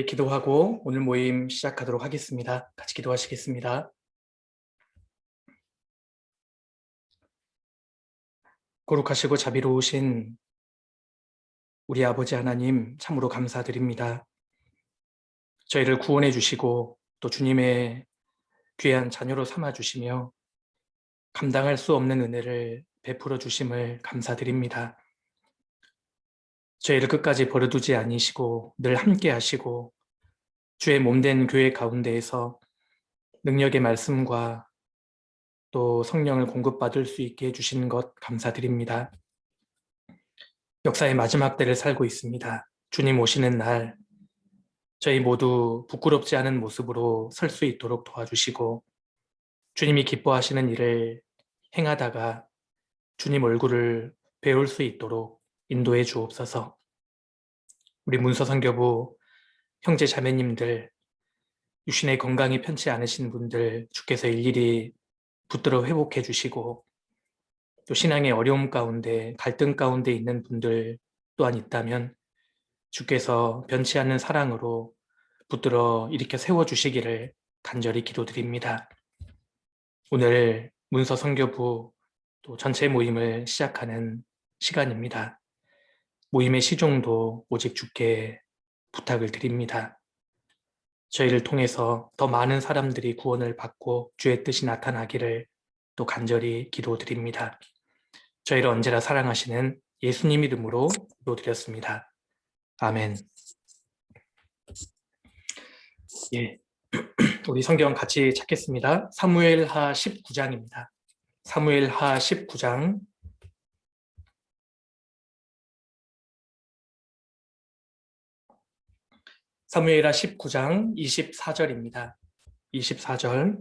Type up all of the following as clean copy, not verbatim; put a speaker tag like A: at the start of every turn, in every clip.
A: 기도하고 오늘 모임 시작하도록 하겠습니다. 같이 기도하시겠습니다. 거룩하시고 자비로우신 우리 아버지 하나님 참으로 감사드립니다. 저희를 구원해 주시고 또 주님의 귀한 자녀로 삼아 주시며 감당할 수 없는 은혜를 베풀어 주심을 감사드립니다. 저희를 끝까지 버려두지 아니시고 늘 함께 하시고 주의 몸된 교회 가운데에서 능력의 말씀과 또 성령을 공급받을 수 있게 해주신 것 감사드립니다. 역사의 마지막 때를 살고 있습니다. 주님 오시는 날 저희 모두 부끄럽지 않은 모습으로 설 수 있도록 도와주시고 주님이 기뻐하시는 일을 행하다가 주님 얼굴을 배울 수 있도록 인도해 주옵소서. 우리 문서선교부 형제 자매님들, 육신의 건강이 편치 않으신 분들 주께서 일일이 붙들어 회복해 주시고 또 신앙의 어려움 가운데 갈등 가운데 있는 분들 또한 있다면 주께서 변치 않는 사랑으로 붙들어 일으켜 세워주시기를 간절히 기도드립니다. 오늘 문서 선교부 또 전체 모임을 시작하는 시간입니다. 모임의 시종도 오직 주께 부탁을 드립니다. 저희를 통해서 더 많은 사람들이 구원을 받고 주의 뜻이 나타나기를 또 간절히 기도드립니다. 저희를 언제나 사랑하시는 예수님 이름으로 기도드렸습니다. 아멘. 예, 우리 성경 같이 찾겠습니다. 사무엘하 19장입니다. 사무엘하 19장 사무엘하 19장 24절입니다. 24절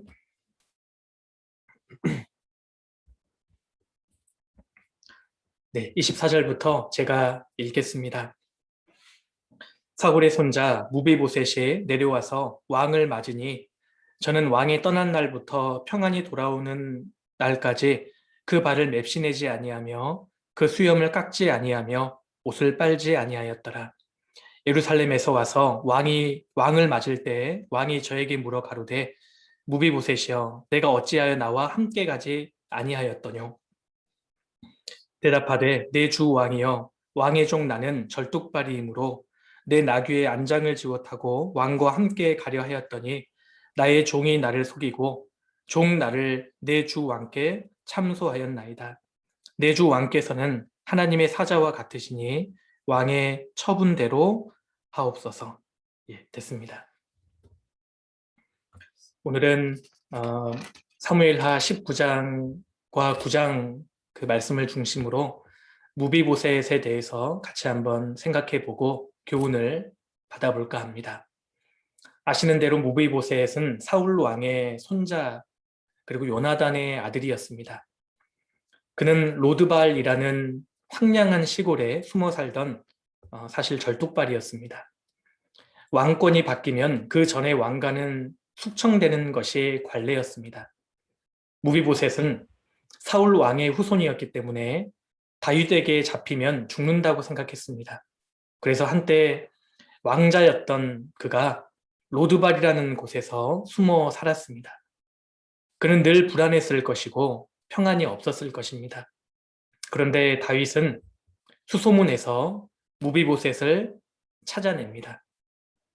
A: 네, 24절부터 제가 읽겠습니다. 사울의 손자 무비보셋이 내려와서 왕을 맞으니 저는 왕이 떠난 날부터 평안히 돌아오는 날까지 그 발을 맵시내지 아니하며 그 수염을 깎지 아니하며 옷을 빨지 아니하였더라. 예루살렘에서 와서 왕을 맞을 때 왕이 저에게 물어 가로되 무비보셋이여 내가 어찌하여 나와 함께 가지 아니하였더뇨. 대답하되 내 주 왕이여 왕의 종 나는 절뚝발이이므로 내 나귀의 안장을 지워 타고 왕과 함께 가려 하였더니 나의 종이 나를 속이고 종 나를 내 주 왕께 참소하였나이다. 내 주 왕께서는 하나님의 사자와 같으시니 왕의 처분대로 하옵소서. 예, 됐습니다. 오늘은 사무엘하 19장과 9장 그 말씀을 중심으로 무비보셋에 대해서 같이 한번 생각해보고 교훈을 받아볼까 합니다. 아시는 대로 무비보셋은 사울 왕의 손자 그리고 요나단의 아들이었습니다. 그는 로드발이라는 황량한 시골에 숨어 살던 사실 절뚝발이었습니다. 왕권이 바뀌면 그 전에 왕가는 숙청되는 것이 관례였습니다. 무비보셋은 사울 왕의 후손이었기 때문에 다윗에게 잡히면 죽는다고 생각했습니다. 그래서 한때 왕자였던 그가 로드발이라는 곳에서 숨어 살았습니다. 그는 늘 불안했을 것이고 평안이 없었을 것입니다. 그런데 다윗은 수소문에서 무비보셋을 찾아냅니다.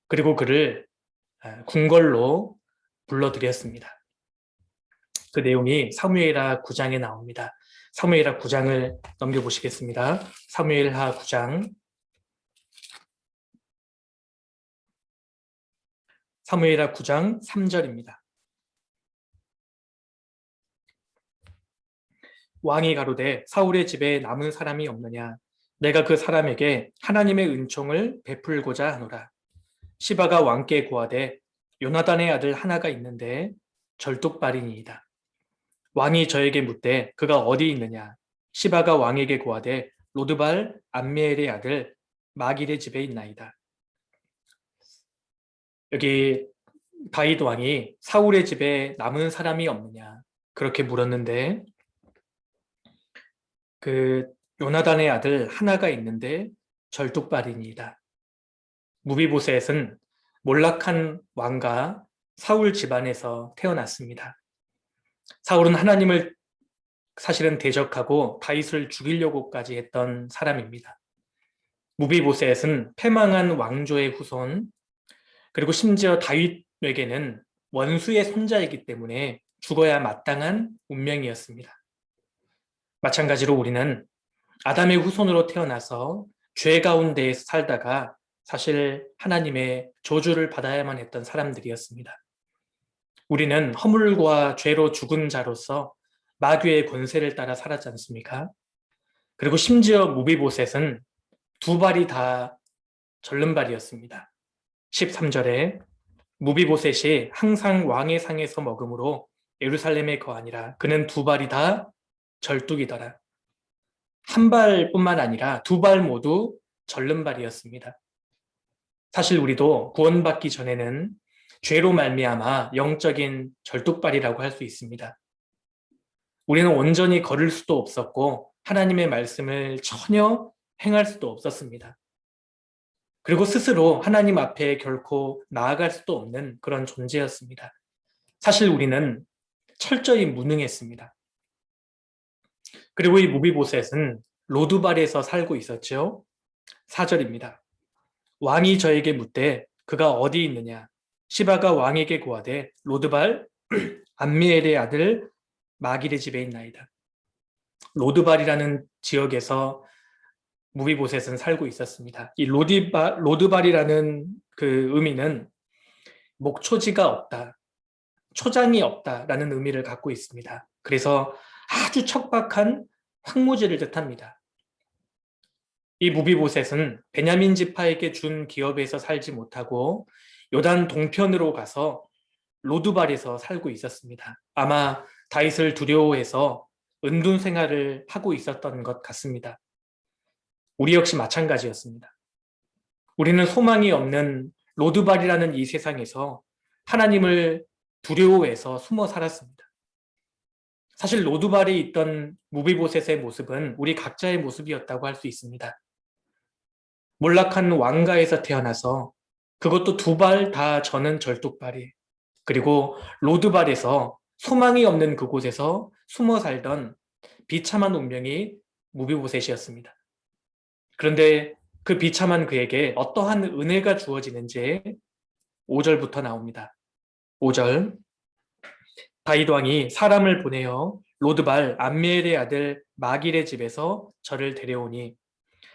A: 그리고 그를 궁궐로 불러들였습니다. 그 내용이 사무엘하 9장에 나옵니다. 사무엘하 9장을 넘겨보시겠습니다. 사무엘하 9장 사무엘하 9장 3절입니다. 왕이 가로되 사울의 집에 남은 사람이 없느냐 내가 그 사람에게 하나님의 은총을 베풀고자 하노라. 시바가 왕께 고하되 요나단의 아들 하나가 있는데 절뚝발이니이다. 왕이 저에게 묻되 그가 어디 있느냐 시바가 왕에게 고하되 로드발 암미엘의 아들 마길의 집에 있나이다. 여기 다윗 왕이 사울의 집에 남은 사람이 없느냐 그렇게 물었는데 그 요나단의 아들 하나가 있는데 절뚝발이니이다. 무비보셋은 몰락한 왕가 사울 집안에서 태어났습니다. 사울은 하나님을 사실은 대적하고 다윗을 죽이려고까지 했던 사람입니다. 무비보셋은 패망한 왕조의 후손, 그리고 심지어 다윗에게는 원수의 손자이기 때문에 죽어야 마땅한 운명이었습니다. 마찬가지로 우리는 아담의 후손으로 태어나서 죄 가운데 살다가 사실 하나님의 저주를 받아야만 했던 사람들이었습니다. 우리는 허물과 죄로 죽은 자로서 마귀의 권세를 따라 살았지 않습니까? 그리고 심지어 무비보셋은 두 발이 다 절름발이었습니다. 13절에 무비보셋이 항상 왕의 상에서 먹음으로 예루살렘에 거하니라. 그는 두 발이 다 절뚝이더라. 한 발뿐만 아니라 두 발 모두 절름발이었습니다. 사실 우리도 구원받기 전에는 죄로 말미암아 영적인 절뚝발이라고 할 수 있습니다. 우리는 온전히 걸을 수도 없었고 하나님의 말씀을 전혀 행할 수도 없었습니다. 그리고 스스로 하나님 앞에 결코 나아갈 수도 없는 그런 존재였습니다. 사실 우리는 철저히 무능했습니다. 그리고 이 무비보셋은 로두발에서 살고 있었죠. 4절입니다. 왕이 저에게 묻되 그가 어디 있느냐? 시바가 왕에게 고하되 로드발 암미엘의 아들 마길의 집에 있나이다. 로드발이라는 지역에서 무비보셋은 살고 있었습니다. 이 로드발이라는 그 의미는 목초지가 없다, 초장이 없다라는 의미를 갖고 있습니다. 그래서 아주 척박한 황무지를 뜻합니다. 이 무비보셋은 베냐민 지파에게 준 기업에서 살지 못하고 요단 동편으로 가서 로두발에서 살고 있었습니다. 아마 다윗을 두려워해서 은둔 생활을 하고 있었던 것 같습니다. 우리 역시 마찬가지였습니다. 우리는 소망이 없는 로두발이라는 이 세상에서 하나님을 두려워해서 숨어 살았습니다. 사실 로두발에 있던 무비보셋의 모습은 우리 각자의 모습이었다고 할 수 있습니다. 몰락한 왕가에서 태어나서 그것도 두 발 다 저는 절뚝발이, 그리고 로드발에서 소망이 없는 그곳에서 숨어 살던 비참한 운명이 무비보셋이었습니다. 그런데 그 비참한 그에게 어떠한 은혜가 주어지는지 5절부터 나옵니다. 5절, 다윗 왕이 사람을 보내어 로드발 암미엘의 아들 마길의 집에서 저를 데려오니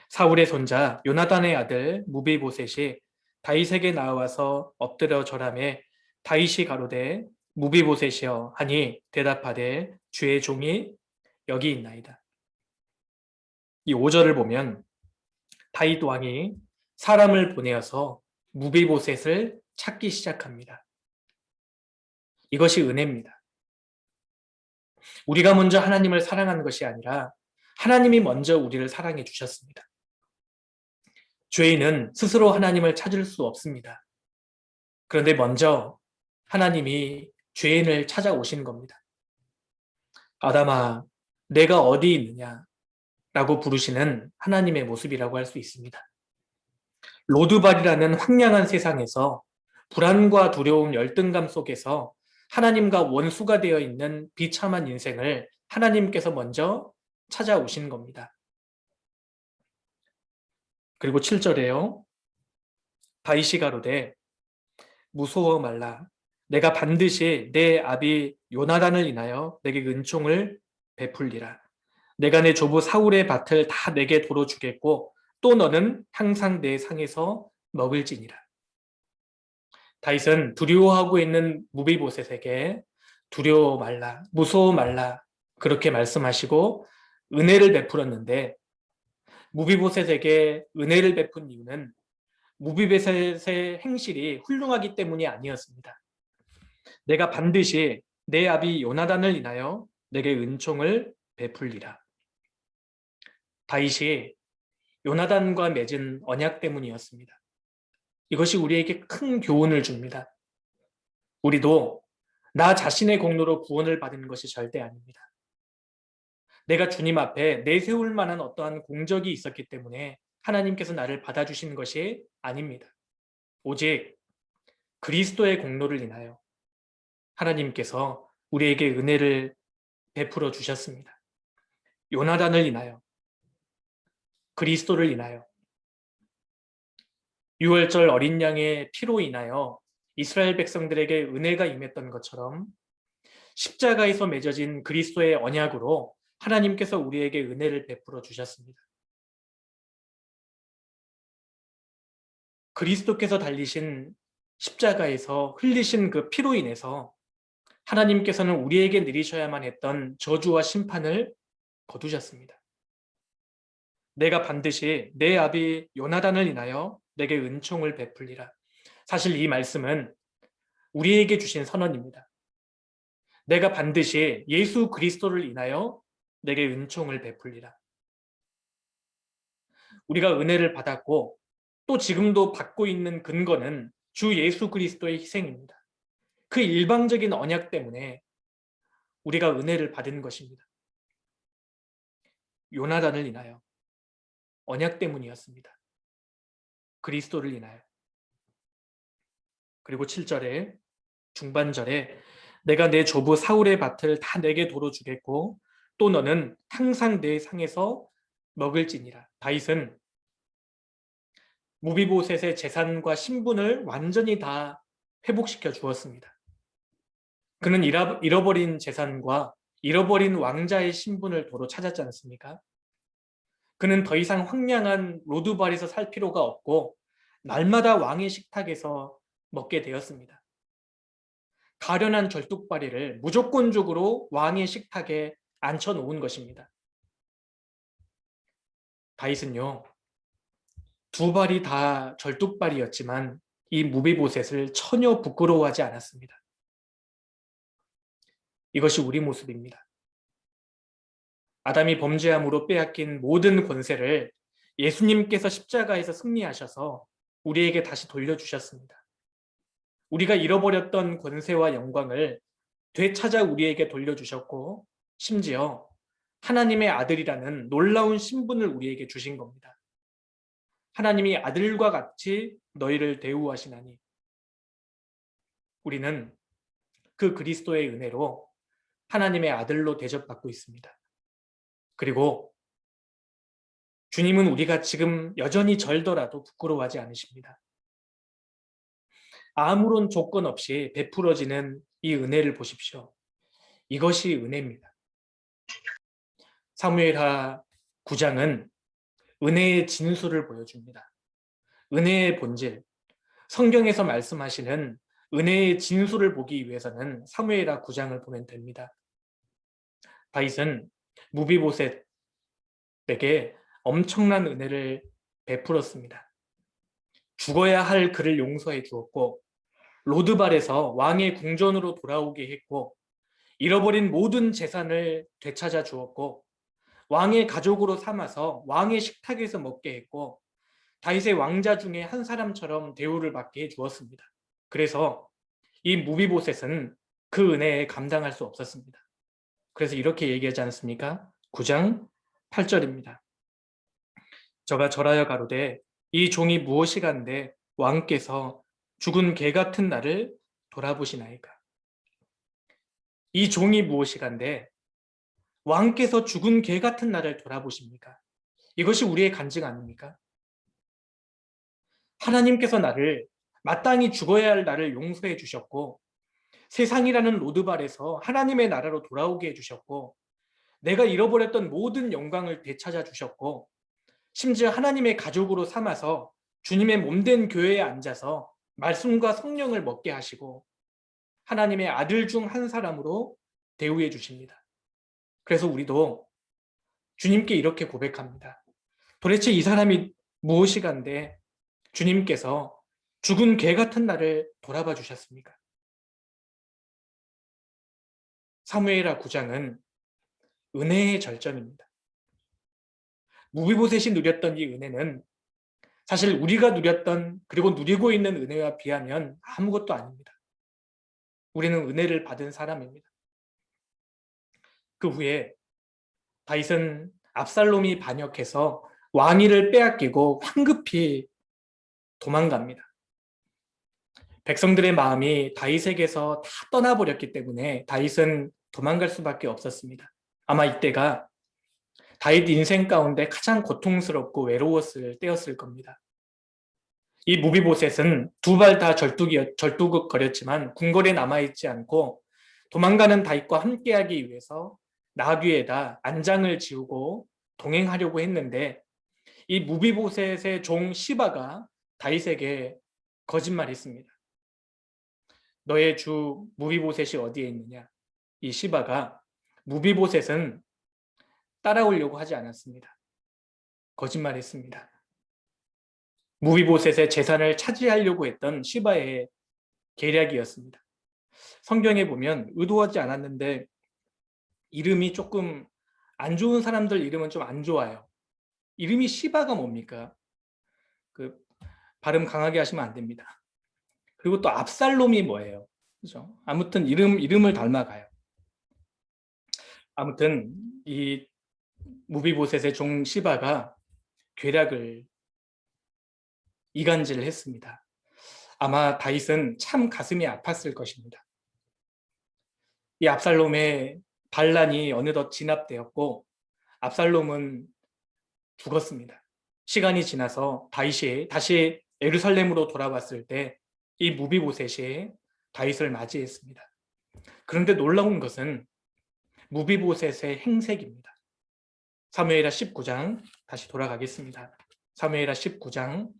A: 사울의 손자 요나단의 아들 무비보셋이 다윗에게 나와서 엎드려 절하매 다윗이 가로되 무비보셋이여 하니 대답하되 주의 종이 여기 있나이다. 이 5절을 보면 다윗 왕이 사람을 보내어서 무비보셋을 찾기 시작합니다. 이것이 은혜입니다. 우리가 먼저 하나님을 사랑한 것이 아니라 하나님이 먼저 우리를 사랑해 주셨습니다. 죄인은 스스로 하나님을 찾을 수 없습니다. 그런데 먼저 하나님이 죄인을 찾아오신 겁니다. 아담아, 내가 어디 있느냐? 라고 부르시는 하나님의 모습이라고 할 수 있습니다. 로드발이라는 황량한 세상에서 불안과 두려움, 열등감 속에서 하나님과 원수가 되어 있는 비참한 인생을 하나님께서 먼저 찾아오신 겁니다. 그리고 7절에요. 다윗이 가로되 무서워 말라. 내가 반드시 내 아비 요나단을 인하여 내게 은총을 베풀리라. 내가 내 조부 사울의 밭을 다 내게 도로 주겠고 또 너는 항상 내 상에서 먹을지니라. 다윗은 두려워하고 있는 무비보셋에게 두려워 말라, 무서워 말라 그렇게 말씀하시고 은혜를 베풀었는데 무비보셋에게 은혜를 베푼 이유는 무비보셋의 행실이 훌륭하기 때문이 아니었습니다. 내가 반드시 내 아비 요나단을 인하여 내게 은총을 베풀리라. 다윗이 요나단과 맺은 언약 때문이었습니다. 이것이 우리에게 큰 교훈을 줍니다. 우리도 나 자신의 공로로 구원을 받은 것이 절대 아닙니다. 내가 주님 앞에 내세울 만한 어떠한 공적이 있었기 때문에 하나님께서 나를 받아주신 것이 아닙니다. 오직 그리스도의 공로를 인하여 하나님께서 우리에게 은혜를 베풀어 주셨습니다. 요나단을 인하여, 그리스도를 인하여, 유월절 어린 양의 피로 인하여 이스라엘 백성들에게 은혜가 임했던 것처럼 십자가에서 맺어진 그리스도의 언약으로 하나님께서 우리에게 은혜를 베풀어 주셨습니다. 그리스도께서 달리신 십자가에서 흘리신 그 피로 인해서 하나님께서는 우리에게 내리셔야만 했던 저주와 심판을 거두셨습니다. 내가 반드시 내 아비 요나단을 인하여 내게 은총을 베풀리라. 사실 이 말씀은 우리에게 주신 선언입니다. 내가 반드시 예수 그리스도를 인하여 내게 은총을 베풀리라. 우리가 은혜를 받았고 또 지금도 받고 있는 근거는 주 예수 그리스도의 희생입니다. 그 일방적인 언약 때문에 우리가 은혜를 받은 것입니다. 요나단을 인하여 언약 때문이었습니다. 그리스도를 인하여. 그리고 7절에 중반절에 내가 내 조부 사울의 밭을 다 내게 도로 주겠고 또 너는 항상 내 상에서 먹을지니라. 다윗은 무비보셋의 재산과 신분을 완전히 다 회복시켜 주었습니다. 그는 잃어버린 재산과 잃어버린 왕자의 신분을 도로 찾았지 않습니까? 그는 더 이상 황량한 로드발에서 살 필요가 없고 날마다 왕의 식탁에서 먹게 되었습니다. 가련한 절뚝발이를 무조건적으로 왕의 식탁에 앉혀놓은 것입니다. 다윗은요, 두 발이 다 절뚝발이었지만 이 무비보셋을 전혀 부끄러워하지 않았습니다. 이것이 우리 모습입니다. 아담이 범죄함으로 빼앗긴 모든 권세를 예수님께서 십자가에서 승리하셔서 우리에게 다시 돌려주셨습니다. 우리가 잃어버렸던 권세와 영광을 되찾아 우리에게 돌려주셨고 심지어 하나님의 아들이라는 놀라운 신분을 우리에게 주신 겁니다. 하나님이 아들과 같이 너희를 대우하시나니 우리는 그 그리스도의 은혜로 하나님의 아들로 대접받고 있습니다. 그리고 주님은 우리가 지금 여전히 절더라도 부끄러워하지 않으십니다. 아무런 조건 없이 베풀어지는 이 은혜를 보십시오. 이것이 은혜입니다. 사무엘하 9장은 은혜의 진수를 보여줍니다. 은혜의 본질, 성경에서 말씀하시는 은혜의 진수를 보기 위해서는 사무엘하 9장을 보면 됩니다. 다윗은 무비보셋에게 엄청난 은혜를 베풀었습니다. 죽어야 할 그를 용서해 주었고 로드발에서 왕의 궁전으로 돌아오게 했고 잃어버린 모든 재산을 되찾아 주었고 왕의 가족으로 삼아서 왕의 식탁에서 먹게 했고 다윗의 왕자 중에 한 사람처럼 대우를 받게 해 주었습니다. 그래서 이 무비보셋은 그 은혜에 감당할 수 없었습니다. 그래서 이렇게 얘기하지 않습니까? 9장 8절입니다. 저가 절하여 가로되 이 종이 무엇이간데 왕께서 죽은 개 같은 나를 돌아보시나이까. 이 종이 무엇이간데 왕께서 죽은 개 같은 나를 돌아보십니까? 이것이 우리의 간증 아닙니까? 하나님께서 나를 마땅히 죽어야 할 나를 용서해 주셨고 세상이라는 로드발에서 하나님의 나라로 돌아오게 해주셨고 내가 잃어버렸던 모든 영광을 되찾아 주셨고 심지어 하나님의 가족으로 삼아서 주님의 몸된 교회에 앉아서 말씀과 성령을 먹게 하시고 하나님의 아들 중 한 사람으로 대우해 주십니다. 그래서 우리도 주님께 이렇게 고백합니다. 도대체 이 사람이 무엇이간데 주님께서 죽은 개 같은 나를 돌아봐 주셨습니까? 사무엘하 9장은 은혜의 절정입니다. 무비보셋이 누렸던 이 은혜는 사실 우리가 누렸던 그리고 누리고 있는 은혜와 비하면 아무것도 아닙니다. 우리는 은혜를 받은 사람입니다. 그 후에 다윗은 압살롬이 반역해서 왕위를 빼앗기고 황급히 도망갑니다. 백성들의 마음이 다윗에게서 다 떠나버렸기 때문에 다윗은 도망갈 수밖에 없었습니다. 아마 이때가 다윗 인생 가운데 가장 고통스럽고 외로웠을 때였을 겁니다. 이 무비보셋은 두 발 다 절뚝거렸지만 궁궐에 남아있지 않고 도망가는 다윗과 함께하기 위해서 나귀에다 안장을 지우고 동행하려고 했는데 이 무비보셋의 종 시바가 다윗에게 거짓말했습니다. 너의 주 무비보셋이 어디에 있느냐? 이 시바가 무비보셋은 따라오려고 하지 않았습니다. 거짓말했습니다. 무비보셋의 재산을 차지하려고 했던 시바의 계략이었습니다. 성경에 보면 의도하지 않았는데 이름이 조금 안 좋은 사람들 이름은 좀 안 좋아요. 이름이 시바가 뭡니까? 그 발음 강하게 하시면 안 됩니다. 그리고 또 압살롬이 뭐예요? 그죠? 아무튼 이름을 닮아가요. 아무튼 이 무비보셋의 종 시바가 계략을 이간질을 했습니다. 아마 다윗은 참 가슴이 아팠을 것입니다. 이 압살롬의 반란이 어느덧 진압되었고 압살롬은 죽었습니다. 시간이 지나서 다윗이 다시 예루살렘으로 돌아왔을 때 이 무비보셋이 다윗을 맞이했습니다. 그런데 놀라운 것은 무비보셋의 행색입니다. 사무엘하 19장 다시 돌아가겠습니다. 사무엘하 19장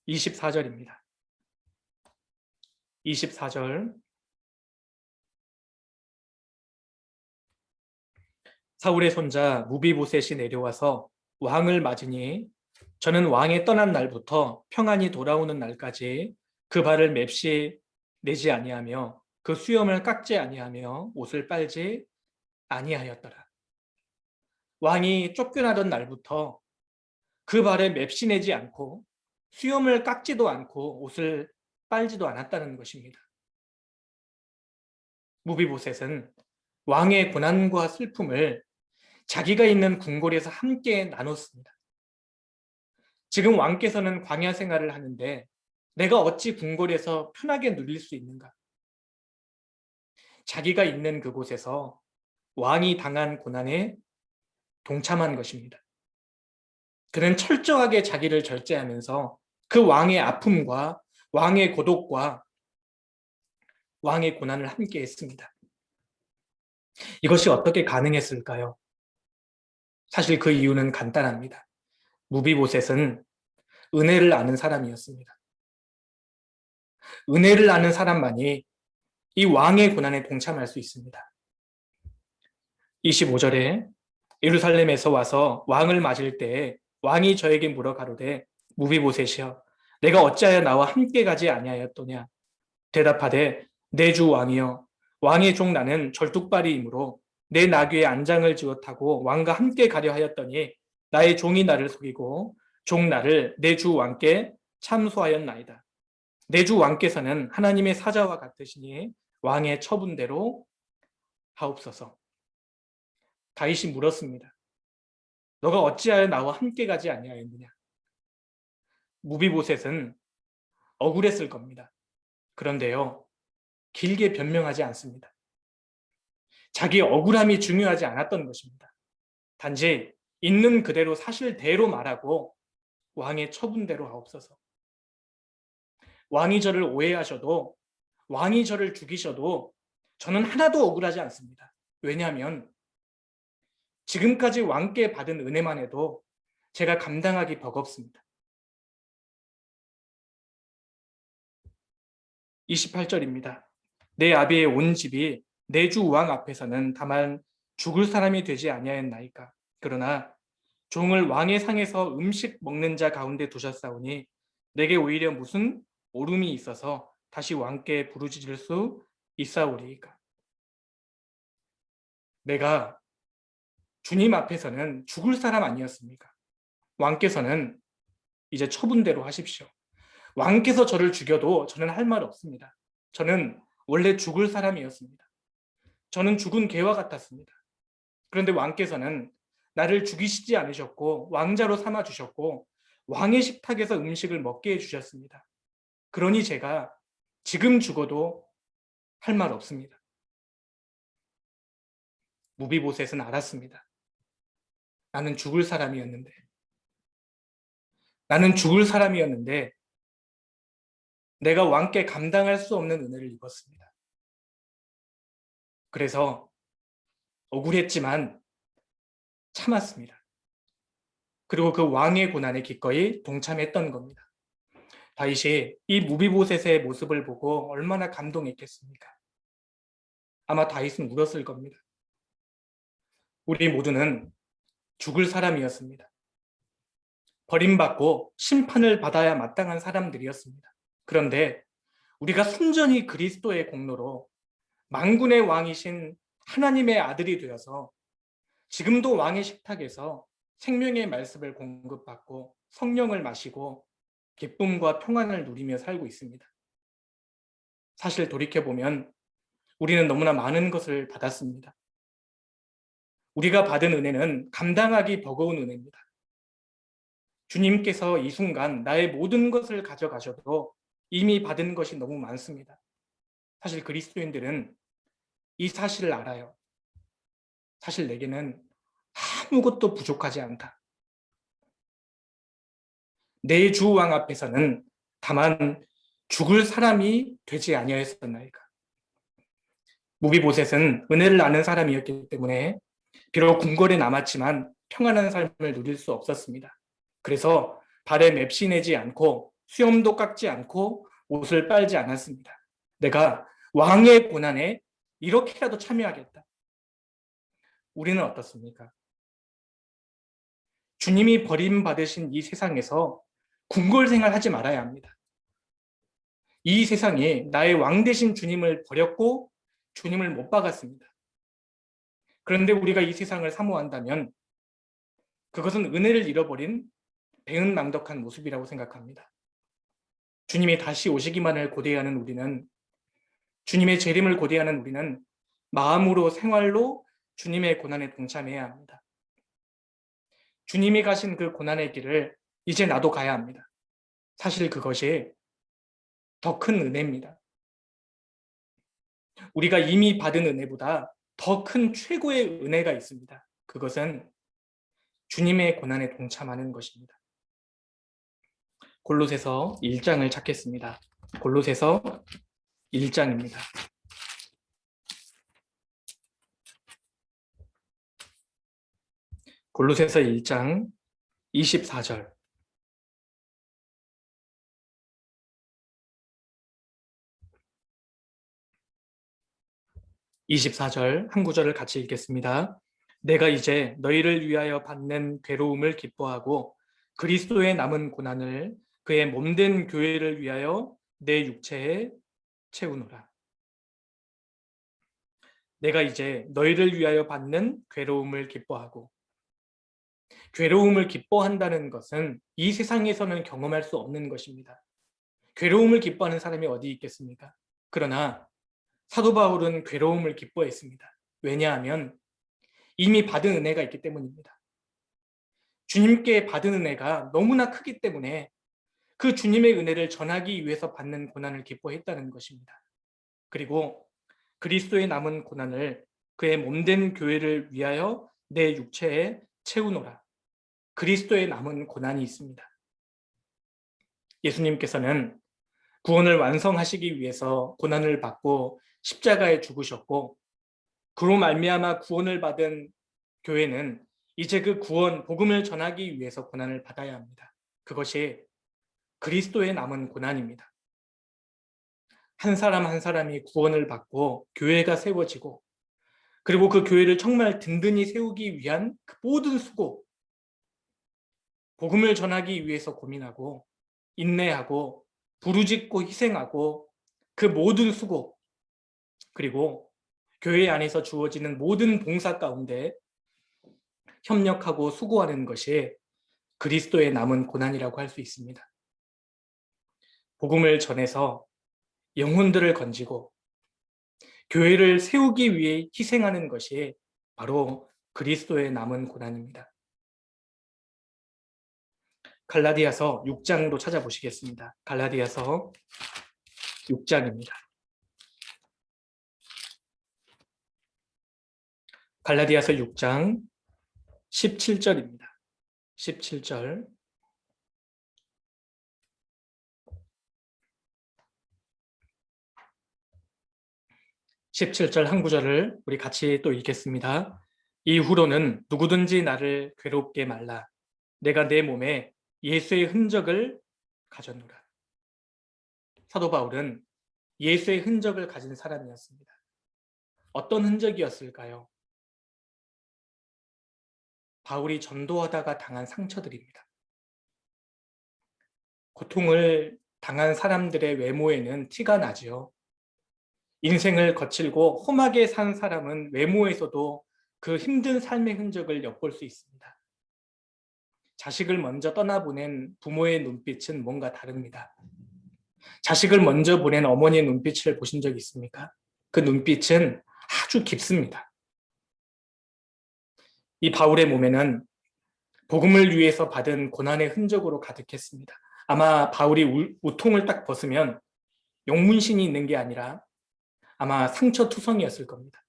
A: 24절입니다. 24절 사울의 손자 무비보셋이 내려와서 왕을 맞으니 저는 왕이 떠난 날부터 평안히 돌아오는 날까지 그 발을 맵시 내지 아니하며 그 수염을 깎지 아니하며 옷을 빨지 아니하였더라. 왕이 쫓겨나던 날부터 그 발에 맵시 내지 않고 수염을 깎지도 않고 옷을 빨지도 않았다는 것입니다. 무비보셋은 왕의 고난과 슬픔을 자기가 있는 궁궐에서 함께 나눴습니다. 지금 왕께서는 광야 생활을 하는데 내가 어찌 궁궐에서 편하게 누릴 수 있는가? 자기가 있는 그곳에서 왕이 당한 고난에 동참한 것입니다. 그는 철저하게 자기를 절제하면서 그 왕의 아픔과 왕의 고독과 왕의 고난을 함께 했습니다. 이것이 어떻게 가능했을까요? 사실 그 이유는 간단합니다. 무비보셋은 은혜를 아는 사람이었습니다. 은혜를 아는 사람만이 이 왕의 고난에 동참할 수 있습니다. 25절에 예루살렘에서 와서 왕을 맞을 때에 왕이 저에게 물어 가로되 무비보셋이여 내가 어찌하여 나와 함께 가지 아니하였더냐 대답하되 내 주 왕이여 왕의 종 나는 절뚝발이이므로 내 나귀에 안장을 지어 타고 왕과 함께 가려 하였더니 나의 종이 나를 속이고 종 나를 내 주 왕께 참소하였나이다. 내 주 왕께서는 하나님의 사자와 같으시니 왕의 처분대로 하옵소서. 다윗이 물었습니다. 너가 어찌하여 나와 함께 가지 아니하였느냐? 무비보셋은 억울했을 겁니다. 그런데요, 길게 변명하지 않습니다. 자기의 억울함이 중요하지 않았던 것입니다. 단지 있는 그대로 사실대로 말하고 왕의 처분대로 하옵소서. 왕이 저를 오해하셔도 왕이 저를 죽이셔도 저는 하나도 억울하지 않습니다. 왜냐하면 지금까지 왕께 받은 은혜만 해도 제가 감당하기 버겁습니다. 28절입니다. 내 아비의 온 집이 내 주 왕 앞에서는 다만 죽을 사람이 되지 아니하였나이까. 그러나 종을 왕의 상에서 음식 먹는 자 가운데 두셨사오니 내게 오히려 무슨 오름이 있어서 다시 왕께 부르짖을 수 있사오리이까. 내가 주님 앞에서는 죽을 사람 아니었습니까? 왕께서는 이제 처분대로 하십시오. 왕께서 저를 죽여도 저는 할 말 없습니다. 저는 원래 죽을 사람이었습니다. 저는 죽은 개와 같았습니다. 그런데 왕께서는 나를 죽이시지 않으셨고 왕자로 삼아 주셨고 왕의 식탁에서 음식을 먹게 해주셨습니다. 그러니 제가 지금 죽어도 할 말 없습니다. 무비보셋은 알았습니다. 나는 죽을 사람이었는데 내가 왕께 감당할 수 없는 은혜를 입었습니다. 그래서 억울했지만 참았습니다. 그리고 그 왕의 고난에 기꺼이 동참했던 겁니다. 다윗이 이 무비보셋의 모습을 보고 얼마나 감동했겠습니까? 아마 다윗은 울었을 겁니다. 우리 모두는 죽을 사람이었습니다. 버림받고 심판을 받아야 마땅한 사람들이었습니다. 그런데 우리가 순전히 그리스도의 공로로 만군의 왕이신 하나님의 아들이 되어서 지금도 왕의 식탁에서 생명의 말씀을 공급받고 성령을 마시고 기쁨과 평안을 누리며 살고 있습니다. 사실 돌이켜보면 우리는 너무나 많은 것을 받았습니다. 우리가 받은 은혜는 감당하기 버거운 은혜입니다. 주님께서 이 순간 나의 모든 것을 가져가셔도 이미 받은 것이 너무 많습니다. 사실 그리스도인들은 이 사실을 알아요. 사실 내게는 아무것도 부족하지 않다. 내 주 왕 앞에서는 다만 죽을 사람이 되지 아니하였었나이까. 무비보셋은 은혜를 아는 사람이었기 때문에 비록 궁궐에 남았지만 평안한 삶을 누릴 수 없었습니다. 그래서 발에 맵시 내지 않고 수염도 깎지 않고 옷을 빨지 않았습니다. 내가 왕의 고난에 이렇게라도 참여하겠다. 우리는 어떻습니까? 주님이 버림받으신 이 세상에서 궁궐 생활하지 말아야 합니다. 이 세상에 나의 왕 되신 주님을 버렸고 주님을 못 박았습니다. 그런데 우리가 이 세상을 사모한다면 그것은 은혜를 잃어버린 배은망덕한 모습이라고 생각합니다. 주님이 다시 오시기만을 고대하는 우리는, 주님의 재림을 고대하는 우리는 마음으로 생활로 주님의 고난에 동참해야 합니다. 주님이 가신 그 고난의 길을 이제 나도 가야 합니다. 사실 그것이 더 큰 은혜입니다. 우리가 이미 받은 은혜보다 더 큰 최고의 은혜가 있습니다. 그것은 주님의 고난에 동참하는 것입니다. 골로새서 1장을 찾겠습니다. 골로새서 1장입니다. 골로새서 1장 24절. 한 구절을 같이 읽겠습니다. 내가 이제 너희를 위하여 받는 괴로움을 기뻐하고 그리스도의 남은 고난을 그의 몸된 교회를 위하여 내 육체에 채우노라. 내가 이제 너희를 위하여 받는 괴로움을 기뻐하고, 괴로움을 기뻐한다는 것은 이 세상에서는 경험할 수 없는 것입니다. 괴로움을 기뻐하는 사람이 어디 있겠습니까? 그러나 사도 바울은 괴로움을 기뻐했습니다. 왜냐하면 이미 받은 은혜가 있기 때문입니다. 주님께 받은 은혜가 너무나 크기 때문에 그 주님의 은혜를 전하기 위해서 받는 고난을 기뻐했다는 것입니다. 그리고 그리스도의 남은 고난을 그의 몸된 교회를 위하여 내 육체에 채우노라. 그리스도의 남은 고난이 있습니다. 예수님께서는 구원을 완성하시기 위해서 고난을 받고 십자가에 죽으셨고, 그로 말미암아 구원을 받은 교회는 이제 그 구원, 복음을 전하기 위해서 고난을 받아야 합니다. 그것이 그리스도의 남은 고난입니다. 한 사람 한 사람이 구원을 받고 교회가 세워지고, 그리고 그 교회를 정말 든든히 세우기 위한 그 모든 수고, 복음을 전하기 위해서 고민하고 인내하고 부르짖고 희생하고 그 모든 수고, 그리고 교회 안에서 주어지는 모든 봉사 가운데 협력하고 수고하는 것이 그리스도의 남은 고난이라고 할 수 있습니다. 복음을 전해서 영혼들을 건지고 교회를 세우기 위해 희생하는 것이 바로 그리스도의 남은 고난입니다. 갈라디아서 6장도 찾아보시겠습니다. 갈라디아서 6장입니다. 갈라디아서 6장 17절입니다. 17절. 한 구절을 우리 같이 또 읽겠습니다. 이후로는 누구든지 나를 괴롭게 말라. 내가 내 몸에 예수의 흔적을 가졌노라. 사도 바울은 예수의 흔적을 가진 사람이었습니다. 어떤 흔적이었을까요? 바울이 전도하다가 당한 상처들입니다. 고통을 당한 사람들의 외모에는 티가 나지요. 인생을 거칠고 험하게 산 사람은 외모에서도 그 힘든 삶의 흔적을 엿볼 수 있습니다. 자식을 먼저 떠나보낸 부모의 눈빛은 뭔가 다릅니다. 자식을 먼저 보낸 어머니의 눈빛을 보신 적 있습니까? 그 눈빛은 아주 깊습니다. 이 바울의 몸에는 복음을 위해서 받은 고난의 흔적으로 가득했습니다. 아마 바울이 우통을 딱 벗으면 용문신이 있는 게 아니라 아마 상처투성이었을 겁니다.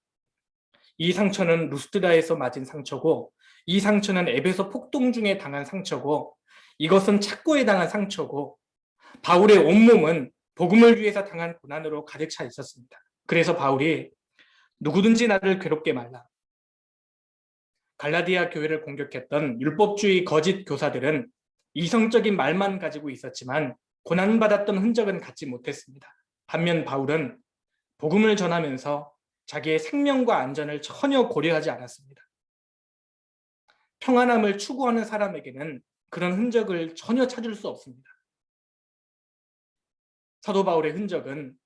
A: 이 상처는 루스드라에서 맞은 상처고, 이 상처는 에베소 폭동 중에 당한 상처고, 이것은 착고에 당한 상처고, 바울의 온몸은 복음을 위해서 당한 고난으로 가득 차 있었습니다. 그래서 바울이 누구든지 나를 괴롭게 말라. 갈라디아 교회를 공격했던 율법주의 거짓 교사들은 이성적인 말만 가지고 있었지만 고난받았던 흔적은 갖지 못했습니다. 반면 바울은 복음을 전하면서 자기의 생명과 안전을 전혀 고려하지 않았습니다. 평안함을 추구하는 사람에게는 그런 흔적을 전혀 찾을 수 없습니다. 사도 바울의 흔적은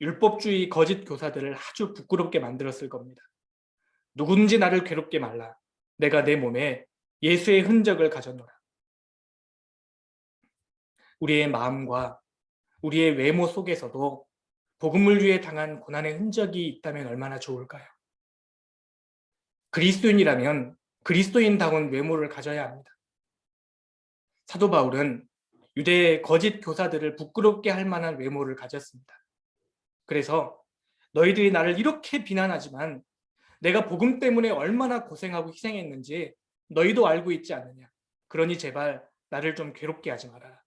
A: 율법주의 거짓 교사들을 아주 부끄럽게 만들었을 겁니다. 누군지 나를 괴롭게 말라. 내가 내 몸에 예수의 흔적을 가졌노라. 우리의 마음과 우리의 외모 속에서도 복음을 위해 당한 고난의 흔적이 있다면 얼마나 좋을까요? 그리스도인이라면 그리스도인다운 외모를 가져야 합니다. 사도 바울은 유대의 거짓 교사들을 부끄럽게 할 만한 외모를 가졌습니다. 그래서 너희들이 나를 이렇게 비난하지만 내가 복음 때문에 얼마나 고생하고 희생했는지 너희도 알고 있지 않느냐. 그러니 제발 나를 좀 괴롭게 하지 마라.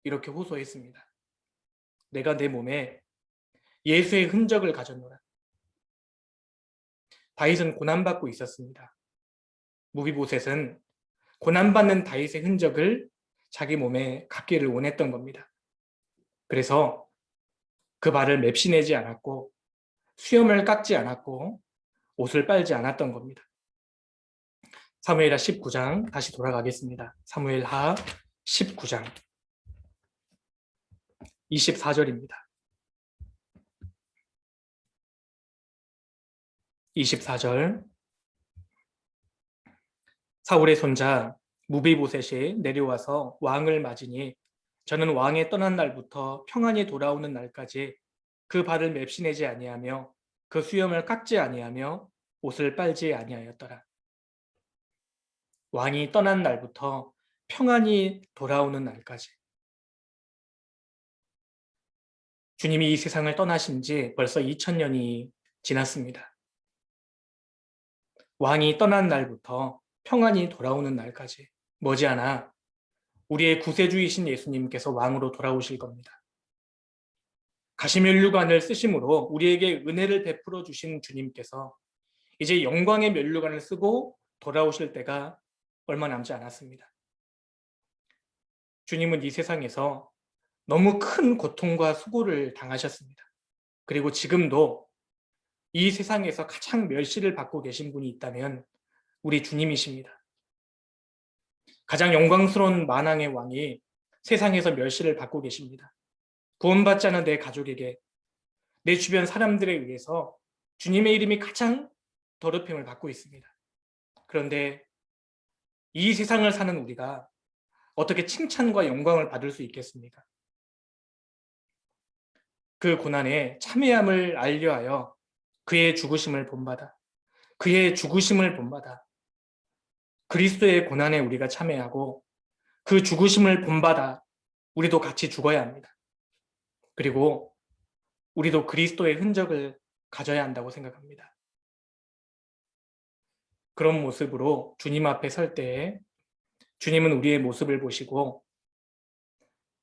A: 이렇게 호소했습니다. 내가 내 몸에 예수의 흔적을 가졌노라. 다윗은 고난받고 있었습니다. 무비보셋은 고난받는 다윗의 흔적을 자기 몸에 갖기를 원했던 겁니다. 그래서 그 발을 맵시내지 않았고 수염을 깎지 않았고 옷을 빨지 않았던 겁니다. 사무엘하 19장 다시 돌아가겠습니다. 사무엘하 19장 24절입니다. 24절. 사울의 손자 무비보셋이 내려와서 왕을 맞으니 저는 왕의 떠난 날부터 평안히 돌아오는 날까지 그 발을 맵시내지 아니하며 그 수염을 깎지 아니하며 옷을 빨지 아니하였더라. 왕이 떠난 날부터 평안히 돌아오는 날까지. 주님이 이 세상을 떠나신 지 벌써 2000년이 지났습니다. 왕이 떠난 날부터 평안히 돌아오는 날까지 머지않아 우리의 구세주이신 예수님께서 왕으로 돌아오실 겁니다. 가시면류관을 쓰심으로 우리에게 은혜를 베풀어 주신 주님께서 이제 영광의 면류관을 쓰고 돌아오실 때가 얼마 남지 않았습니다. 주님은 이 세상에서 너무 큰 고통과 수고를 당하셨습니다. 그리고 지금도 이 세상에서 가장 멸시를 받고 계신 분이 있다면 우리 주님이십니다. 가장 영광스러운 만왕의 왕이 세상에서 멸시를 받고 계십니다. 구원받지 않은 내 가족에게, 내 주변 사람들에 의해서 주님의 이름이 가장 더럽힘을 받고 있습니다. 그런데 이 세상을 사는 우리가 어떻게 칭찬과 영광을 받을 수 있겠습니까? 그 고난에 참회함을 알려하여 그의 죽으심을 본받아, 그의 죽으심을 본받아 그리스도의 고난에 우리가 참회하고 그 죽으심을 본받아 우리도 같이 죽어야 합니다. 그리고 우리도 그리스도의 흔적을 가져야 한다고 생각합니다. 그런 모습으로 주님 앞에 설 때에 주님은 우리의 모습을 보시고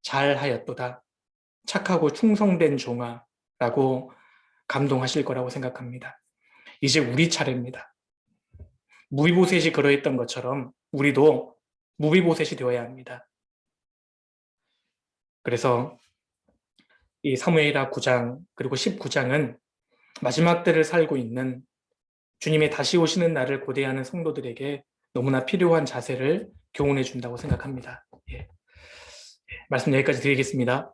A: 잘하였도다, 착하고 충성된 종아라고 감동하실 거라고 생각합니다. 이제 우리 차례입니다. 무비보셋이 그러했던 것처럼 우리도 무비보셋이 되어야 합니다. 그래서 이 사무엘하 9장 그리고 19장은 마지막 때를 살고 있는 주님의 다시 오시는 날을 고대하는 성도들에게 너무나 필요한 자세를 교훈해 준다고 생각합니다. 예. 말씀 여기까지 드리겠습니다.